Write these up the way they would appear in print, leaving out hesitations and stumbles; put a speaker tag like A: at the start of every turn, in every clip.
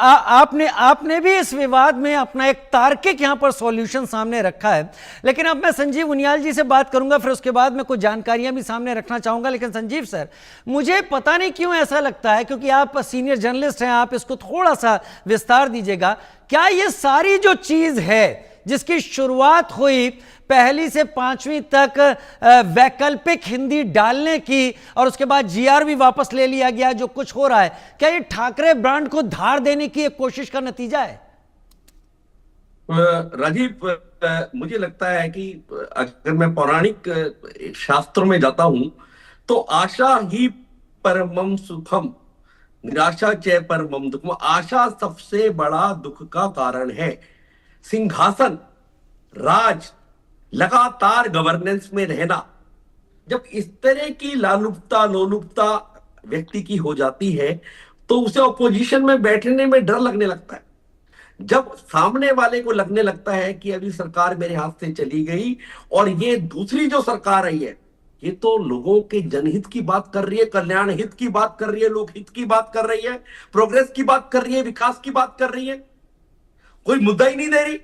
A: आपने आपने भी इस विवाद में अपना एक तार्किक यहां पर सॉल्यूशन सामने रखा है। लेकिन अब मैं संजीव उनियाल जी से बात करूंगा, फिर उसके बाद मैं कुछ जानकारियां भी सामने रखना चाहूंगा। लेकिन संजीव सर, मुझे पता नहीं क्यों ऐसा लगता है, क्योंकि आप सीनियर जर्नलिस्ट हैं, आप इसको थोड़ा सा विस्तार दीजिएगा। क्या ये सारी जो चीज है जिसकी शुरुआत हुई पहली से 5वीं तक वैकल्पिक हिंदी डालने की, और उसके बाद जीआरबी वापस ले लिया गया, जो कुछ हो रहा है, क्या ये ठाकरे ब्रांड को धार देने की एक कोशिश का नतीजा है?
B: राजीव, मुझे लगता है कि अगर मैं पौराणिक शास्त्रों में जाता हूं तो आशा ही परमम सुखम, निराशा च परमम दुखम। आशा सबसे बड़ा दुख का कारण है। सिंहासन, राज, लगातार गवर्नेंस में रहना, जब इस तरह की लालुपता लोलुपता व्यक्ति की हो जाती है तो उसे ऑपोजिशन में बैठने में डर लगने लगता है। जब सामने वाले को लगने लगता है कि अभी सरकार मेरे हाथ से चली गई और ये दूसरी जो सरकार आई है ये तो लोगों के जनहित की बात कर रही है, कल्याण हित की बात कर रही है, लोकहित की बात कर रही है, प्रोग्रेस की बात कर रही है, विकास की बात कर रही है, कोई मुद्दा ही नहीं दे रही,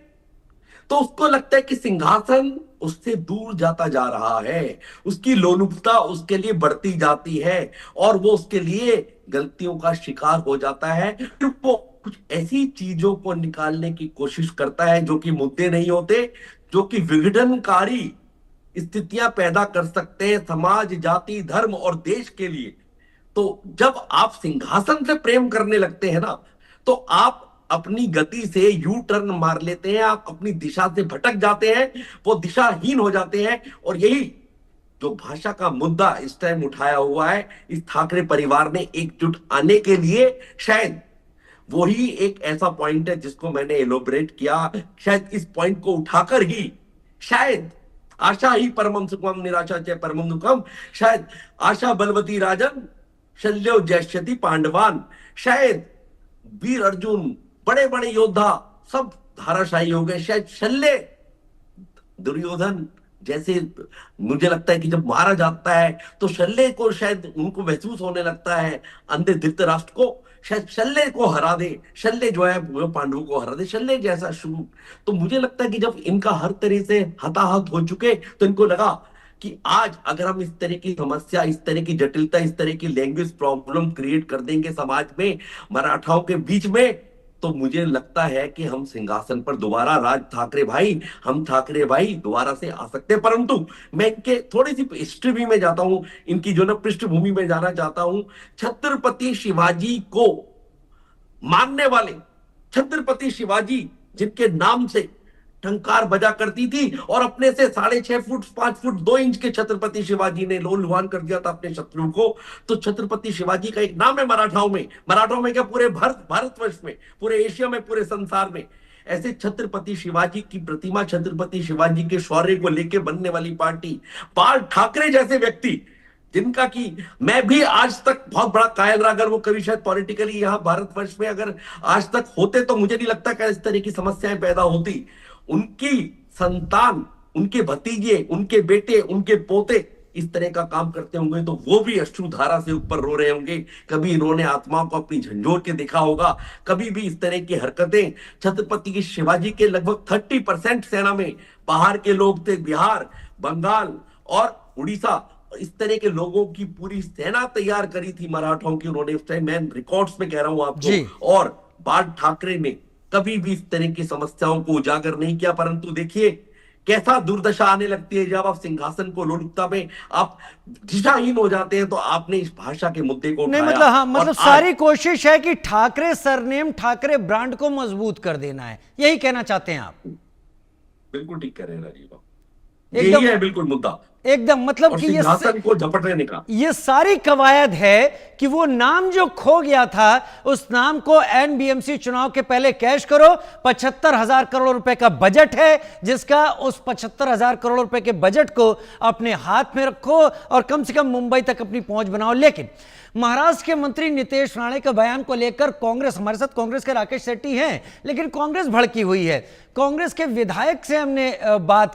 B: तो उसको लगता है कि सिंहासन उससे दूर जाता जा रहा है, उसकी लोलुपता उसके लिए बढ़ती जाती है और वो उसके लिए गलतियों का शिकार हो जाता है। फिर वो कुछ ऐसी चीजों को निकालने की कोशिश करता है जो कि मुद्दे नहीं होते, जो कि विघटनकारी स्थितियां पैदा कर सकते हैं समाज, जाति, धर्म और देश के लिए। तो जब आप सिंहासन से प्रेम करने लगते हैं ना, तो आप अपनी गति से यू टर्न मार लेते हैं, आप अपनी दिशा से भटक जाते हैं, वो दिशाहीन हो जाते हैं। और यही जो भाषा का मुद्दा इस टाइम उठाया हुआ है, इस ठाकरे परिवार ने एकजुट आने के लिए शायद वही एक ऐसा पॉइंट है जिसको मैंने एलोबरेट किया। शायद इस पॉइंट को उठाकर ही शायद आशा ही परमम सुखम, निराशा च परमम दुखम, शायद आशा बलवती राजन, शल्यो जयश्यति पांडवान, शायद वीर अर्जुन, बड़े बड़े योद्धा सब धाराशाही हो गए, शायद शल्य दुर्योधन जैसे, मुझे लगता है कि जब मारा जाता है तो शल्य को शायद उनको महसूस होने लगता है, अंधे धृतराष्ट्र को शायद शल्य को हरा दे, शल्य जो है वो पांडवों को हरा दे, शल्य जैसा शूर। तो मुझे लगता है कि जब इनका हर तरह से हताहत हो चुके तो इनको लगा कि आज अगर हम इस तरह की समस्या, इस तरह की जटिलता, इस तरह की लैंग्वेज प्रॉब्लम क्रिएट कर देंगे समाज में, मराठाओं के बीच में, तो मुझे लगता है कि हम सिंहासन पर दोबारा, राज ठाकरे भाई, हम ठाकरे भाई दोबारा से आ सकते हैं। परंतु मैं इनके थोड़ी सी हिस्ट्री भी में जाता हूं, इनकी जो ना पृष्ठभूमि में जाना चाहता हूं। छत्रपति शिवाजी को मानने वाले, छत्रपति शिवाजी जिनके नाम से टंकार बजा करती थी और अपने से 6.5 फुट 5 फुट 2 इंच के छत्रपति शिवाजी ने लोल लुहान कर दिया था अपने शत्रु को। तो छत्रपति शिवाजी का एक नाम है मराठाओं में, मराठों में क्या पूरे भारतवर्ष में, पूरे एशिया में, पूरे संसार में। ऐसे छत्रपति शिवाजी की प्रतिमा, छत्रपति शिवाजी के शौर्य को लेकर बनने वाली पार्टी, बाल ठाकरे जैसे व्यक्ति, जिनका कि मैं भी आज तक बहुत बड़ा कायल रहा, अगर वो कभी शायद पॉलिटिकली यहाँ भारतवर्ष में अगर आज तक होते तो मुझे नहीं लगता कि इस तरह की समस्याएं पैदा होती। उनकी संतान, उनके भतीजे, उनके बेटे, उनके पोते इस तरह का काम करते होंगे तो वो भी अश्रुधारा से ऊपर रो रहे होंगे। कभी इन्होंने आत्माओं को अपनी झंझोर के देखा होगा, कभी भी इस तरह की हरकतें। छत्रपति की शिवाजी के लगभग 30% सेना में बाहर के लोग थे, बिहार, बंगाल और उड़ीसा, इस तरह के लोगों की पूरी सेना तैयार करी थी मराठों की उन्होंने उस टाइम। मैं रिकॉर्ड्स में कह रहा हूं आपको। और बाल ठाकरे ने कभी भी इस तरह की समस्याओं को उजागर नहीं किया। परंतु देखिए कैसा दुर्दशा आने लगती है जब आप सिंहासन को लोलुपता में आप दिशाहीन हो जाते हैं। तो आपने इस भाषा के मुद्दे को
A: नहीं, मतलब हाँ, मतलब सारी कोशिश है कि ठाकरे सरनेम, ठाकरे ब्रांड को मजबूत कर देना है, यही कहना चाहते हैं आप?
B: बिल्कुल ठीक कह रहे हैं राजीव, यही है बिल्कुल मुद्दा
A: एकदम। मतलब कि
B: सिंहासन को झपटने का
A: ये सारी कवायद है कि वो नाम जो खो गया था उस नाम को एनबीएमसी चुनाव के पहले कैश करो। 75,000 करोड़ रुपए का बजट है, जिसका उस 75,000 करोड़ रुपए के बजट को अपने हाथ में रखो और कम से कम मुंबई तक अपनी पहुंच बनाओ। लेकिन महाराष्ट्र के मंत्री नीतीश राणे के बयान को लेकर कांग्रेस, हमारे साथ कांग्रेस के राकेश सेट्टी हैं, लेकिन कांग्रेस भड़की हुई है। कांग्रेस के विधायक से हमने बात की।